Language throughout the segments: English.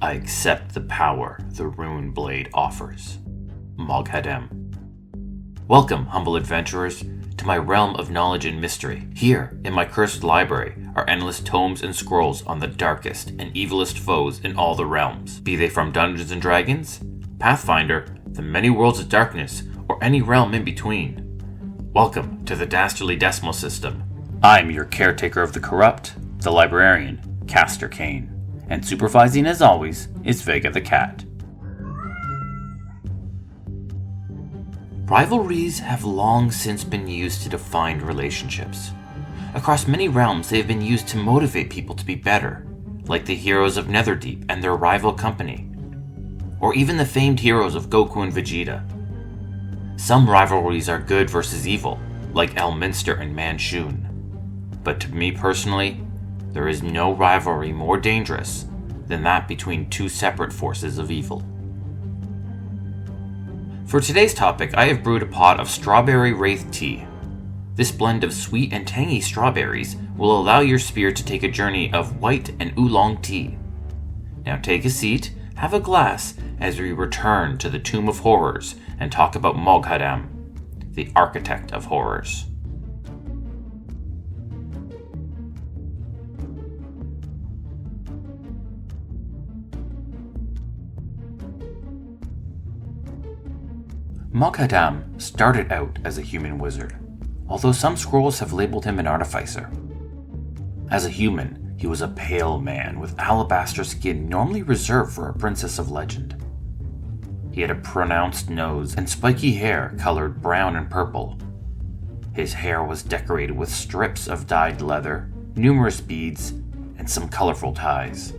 I accept the power the rune blade offers. Moghadem. Welcome, humble adventurers, to my realm of knowledge and mystery. Here, in my cursed library, are endless tomes and scrolls on the darkest and evilest foes in all the realms, be they from Dungeons & Dragons, Pathfinder, the many worlds of darkness, or any realm in between. Welcome to the Dastardly decimal system. I'm your caretaker of the corrupt, the librarian, Castor Cain, and supervising as always is Vega the cat. Rivalries have long since been used to define relationships. Across many realms, they have been used to motivate people to be better, like the heroes of Netherdeep and their rival company, or even the famed heroes of Goku and Vegeta. Some rivalries are good versus evil, like Elminster and Manchun. But to me personally, there is no rivalry more dangerous than that between two separate forces of evil. For today's topic, I have brewed a pot of strawberry Wraith tea. This blend of sweet and tangy strawberries will allow your spirit to take a journey of white and oolong tea. Now take a seat, have a glass, as we return to the Tomb of Horrors and talk about Moghadem, the architect of horrors. Moghadem started out as a human wizard, although some scrolls have labeled him an artificer. As a human, he was a pale man with alabaster skin normally reserved for a princess of legend. He had a pronounced nose and spiky hair colored brown and purple. His hair was decorated with strips of dyed leather, numerous beads, and some colorful ties.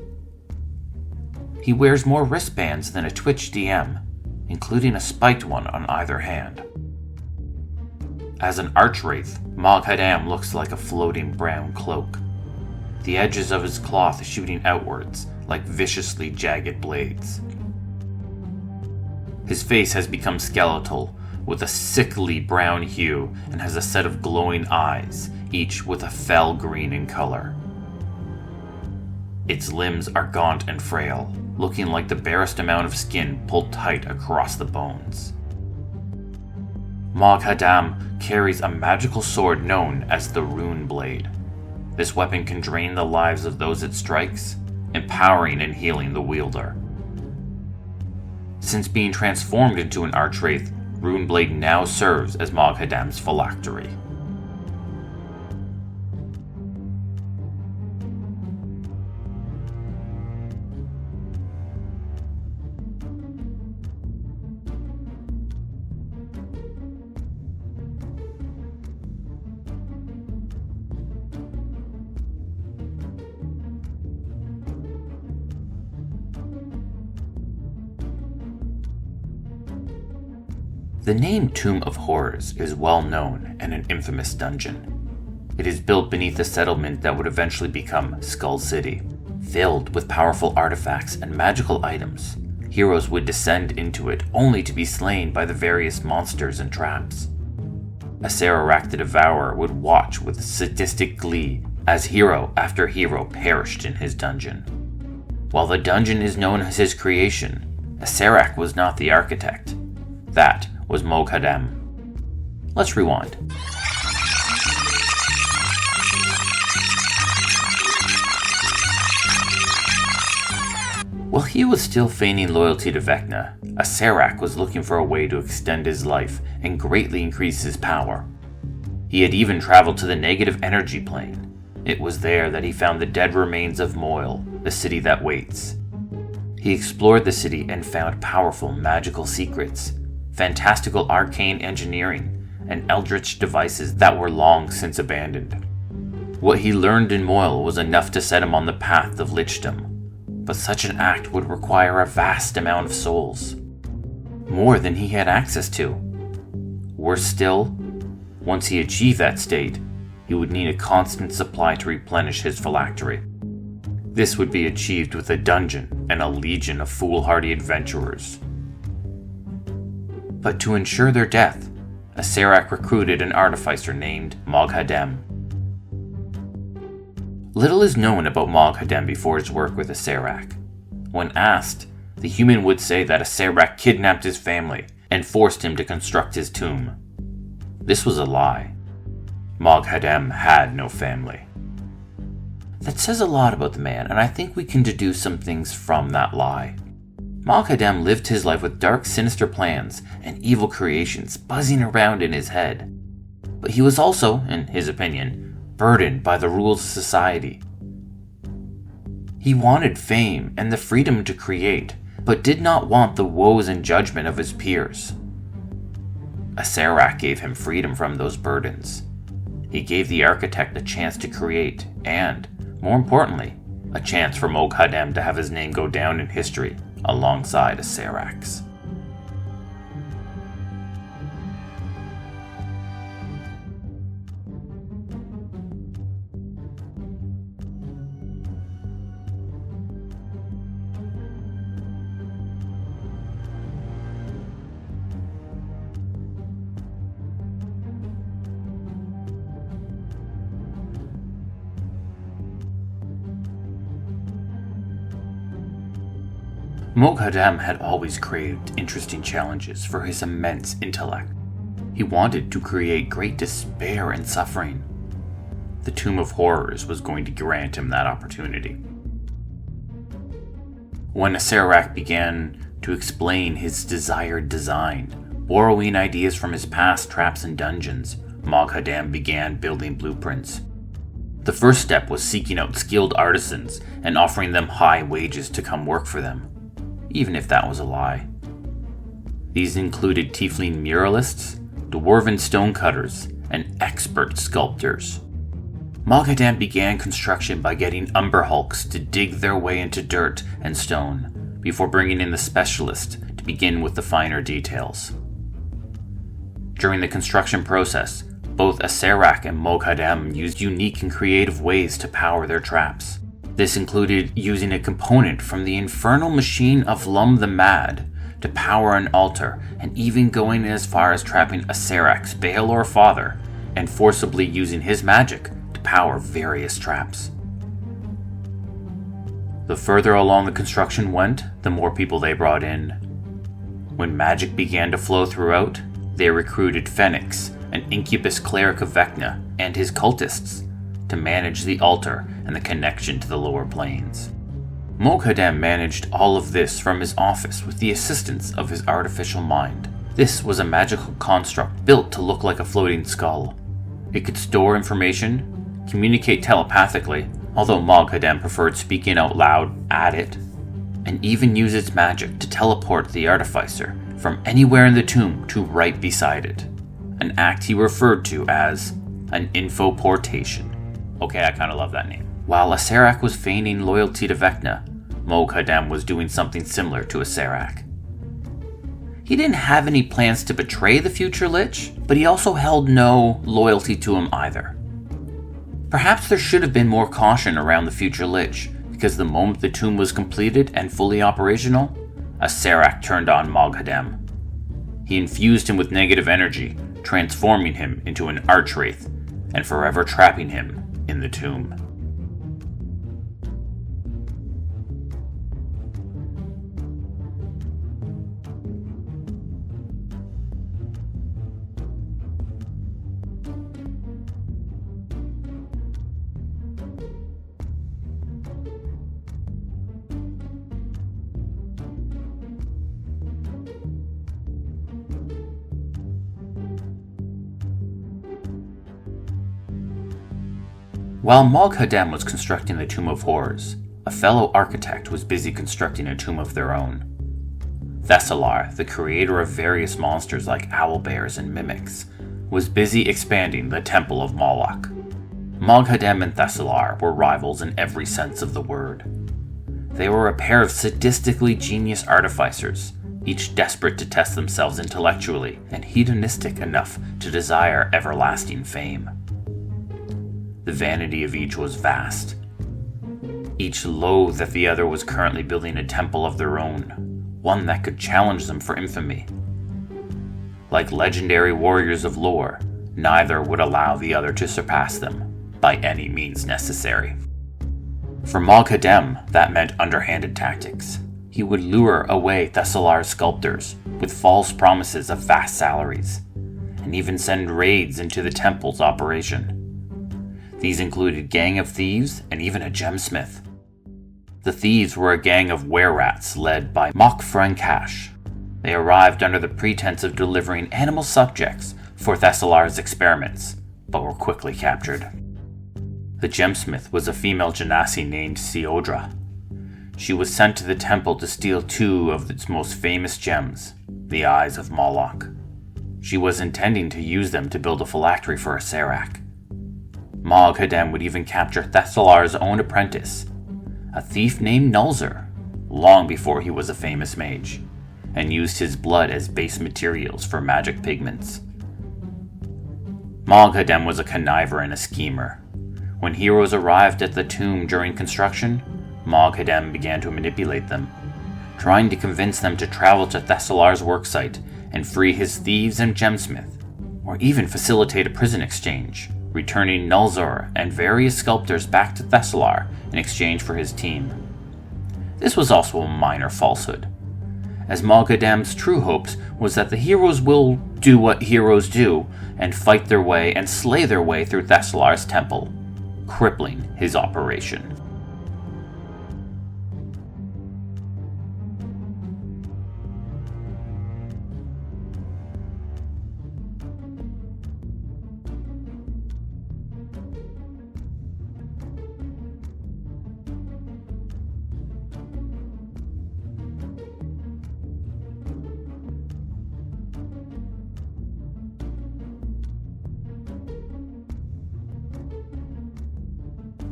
He wears more wristbands than a Twitch DM, including a spiked one on either hand. As an archwraith, Moghadem looks like a floating brown cloak, the edges of his cloth shooting outwards like viciously jagged blades. His face has become skeletal, with a sickly brown hue, and has a set of glowing eyes, each with a fell green in color. Its limbs are gaunt and frail, looking like the barest amount of skin pulled tight across the bones. Moghadem carries a magical sword known as the Rune Blade. This weapon can drain the lives of those it strikes, empowering and healing the wielder. Since being transformed into an archwraith, Runeblade now serves as Moghadem's phylactery. The name Tomb of Horrors is well known and an infamous dungeon. It is built beneath a settlement that would eventually become Skull City. Filled with powerful artifacts and magical items, heroes would descend into it only to be slain by the various monsters and traps. Acererak the Devourer would watch with sadistic glee as hero after hero perished in his dungeon. While the dungeon is known as his creation, Acererak was not the architect. That was Moghadem. Let's rewind. While he was still feigning loyalty to Vecna, Acererak was looking for a way to extend his life and greatly increase his power. He had even traveled to the negative energy plane. It was there that he found the dead remains of Moyle, the city that waits. He explored the city and found powerful magical secrets, fantastical arcane engineering, and eldritch devices that were long since abandoned. What he learned in Moyle was enough to set him on the path of lichdom, but such an act would require a vast amount of souls, more than he had access to. Worse still, once he achieved that state, he would need a constant supply to replenish his phylactery. This would be achieved with a dungeon and a legion of foolhardy adventurers. But to ensure their death, Acererak recruited an artificer named Moghadem. Little is known about Moghadem before his work with Acererak. When asked, the human would say that a Acererak kidnapped his family and forced him to construct his tomb. This was a lie. Moghadem had no family. That says a lot about the man, and I think we can deduce some things from that lie. Moghadem lived his life with dark, sinister plans and evil creations buzzing around in his head. But he was also, in his opinion, burdened by the rules of society. He wanted fame and the freedom to create, but did not want the woes and judgment of his peers. Acererak gave him freedom from those burdens. He gave the architect a chance to create, and, more importantly, a chance for Moghadem to have his name go down in history alongside Acererak's. Moghadem had always craved interesting challenges for his immense intellect. He wanted to create great despair and suffering. The Tomb of Horrors was going to grant him that opportunity. When Acererak began to explain his desired design, borrowing ideas from his past traps and dungeons, Moghadem began building blueprints. The first step was seeking out skilled artisans and offering them high wages to come work for them, even if that was a lie. These included tiefling muralists, dwarven stonecutters, and expert sculptors. Moghadem began construction by getting umber hulks to dig their way into dirt and stone, before bringing in the specialist to begin with the finer details. During the construction process, both Acererak and Moghadem used unique and creative ways to power their traps. This included using a component from the infernal machine of Lum the Mad to power an altar, and even going as far as trapping Acererak's Baelor father and forcibly using his magic to power various traps. The further along the construction went, the more people they brought in. When magic began to flow throughout, they recruited Phoenix, an incubus cleric of Vecna, and his cultists to manage the altar and the connection to the lower planes. Moghadem managed all of this from his office with the assistance of his artificial mind. This was a magical construct built to look like a floating skull. It could store information, communicate telepathically, although Moghadem preferred speaking out loud at it, and even use its magic to teleport the artificer from anywhere in the tomb to right beside it, an act he referred to as an infoportation. Okay, I kind of love that name. While Acererak was feigning loyalty to Vecna, Moghadem was doing something similar to Acererak. He didn't have any plans to betray the future Lich, but he also held no loyalty to him either. Perhaps there should have been more caution around the future Lich, because the moment the tomb was completed and fully operational, Acererak turned on Moghadem. He infused him with negative energy, transforming him into an Archwraith, and forever trapping him in the tomb. While Moghadem was constructing the Tomb of Horrors, a fellow architect was busy constructing a tomb of their own. Thessalar, the creator of various monsters like owlbears and mimics, was busy expanding the Temple of Moloch. Moghadem and Thessalar were rivals in every sense of the word. They were a pair of sadistically genius artificers, each desperate to test themselves intellectually and hedonistic enough to desire everlasting fame. The vanity of each was vast. Each loathed that the other was currently building a temple of their own, one that could challenge them for infamy. Like legendary warriors of lore, neither would allow the other to surpass them by any means necessary. For Moghadem, that meant underhanded tactics. He would lure away Thessalar's sculptors with false promises of vast salaries, and even send raids into the temple's operation. These included a gang of thieves and even a gemsmith. The thieves were a gang of were-rats led by Moghadem. They arrived under the pretense of delivering animal subjects for Thessalar's experiments, but were quickly captured. The gemsmith was a female genasi named Siodra. She was sent to the temple to steal two of its most famous gems, the Eyes of Moloch. She was intending to use them to build a phylactery for a Serac. Moghadem would even capture Thessalar's own apprentice, a thief named Nulzur, long before he was a famous mage, and used his blood as base materials for magic pigments. Moghadem was a conniver and a schemer. When heroes arrived at the tomb during construction, Moghadem began to manipulate them, trying to convince them to travel to Thessalar's worksite and free his thieves and gemsmith, or even facilitate a prison exchange, returning Nulzur and various sculptors back to Thessalar in exchange for his team. This was also a minor falsehood, as Moghadem's true hopes was that the heroes will do what heroes do and fight their way and slay their way through Thessalar's temple, crippling his operation.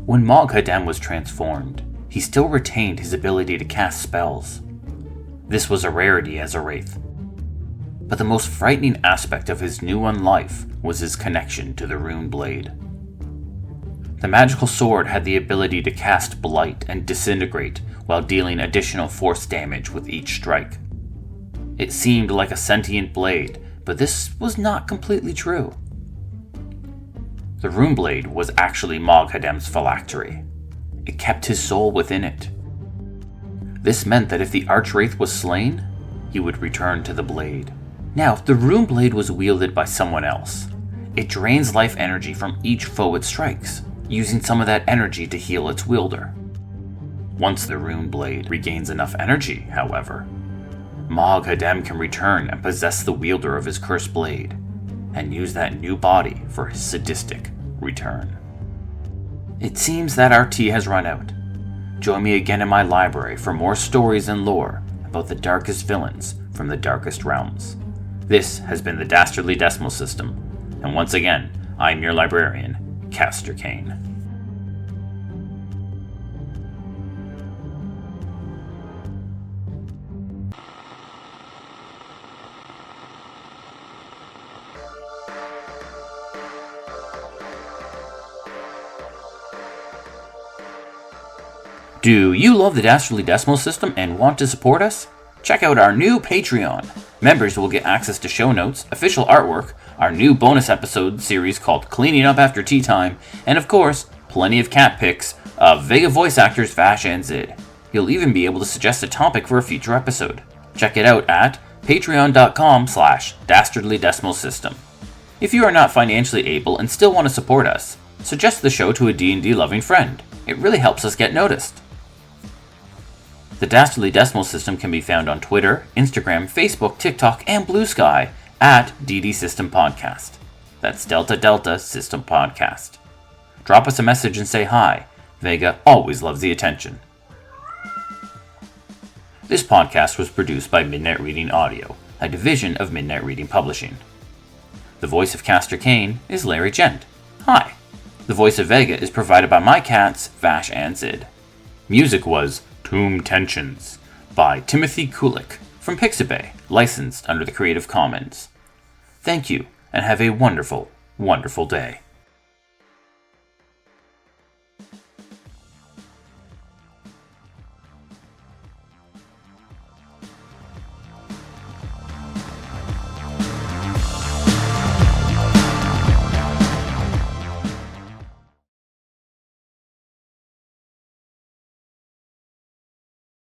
When Moghadem was transformed, he still retained his ability to cast spells. This was a rarity as a Wraith. But the most frightening aspect of his new life was his connection to the rune blade. The magical sword had the ability to cast blight and disintegrate while dealing additional force damage with each strike. It seemed like a sentient blade, but this was not completely true. The rune blade was actually Moghadem's phylactery. It kept his soul within it. This meant that if the Archwraith was slain, he would return to the blade. Now, if the rune blade was wielded by someone else, it drains life energy from each foe it strikes, using some of that energy to heal its wielder. Once the rune blade regains enough energy, however, Moghadem can return and possess the wielder of his cursed blade, and use that new body for his sadistic return. It seems that our tea has run out. Join me again in my library for more stories and lore about the darkest villains from the darkest realms. This has been the Dastardly Decimal System, and once again, I'm your librarian, Castor Cain. Do you love the Dastardly Decimal System and want to support us? Check out our new Patreon. Members will get access to show notes, official artwork, our new bonus episode series called Cleaning Up After Tea Time, and of course, plenty of cat pics of Vega voice actors Vash and Zid. You'll even be able to suggest a topic for a future episode. Check it out at patreon.com/Dastardly Decimal System. If you are not financially able and still want to support us, suggest the show to a D&D loving friend. It really helps us get noticed. The Dastardly Decimal System can be found on Twitter, Instagram, Facebook, TikTok, and BlueSky at DD System Podcast. That's Delta Delta System Podcast. Drop us a message and say hi. Vega always loves the attention. This podcast was produced by Midnight Reading Audio, a division of Midnight Reading Publishing. The voice of Castor Cain is Larry Gent. Hi. The voice of Vega is provided by my cats, Vash and Zid. Music was Tomb Tensions by Timothy Kulik from Pixabay, licensed under the Creative Commons. Thank you, and have a wonderful, wonderful day.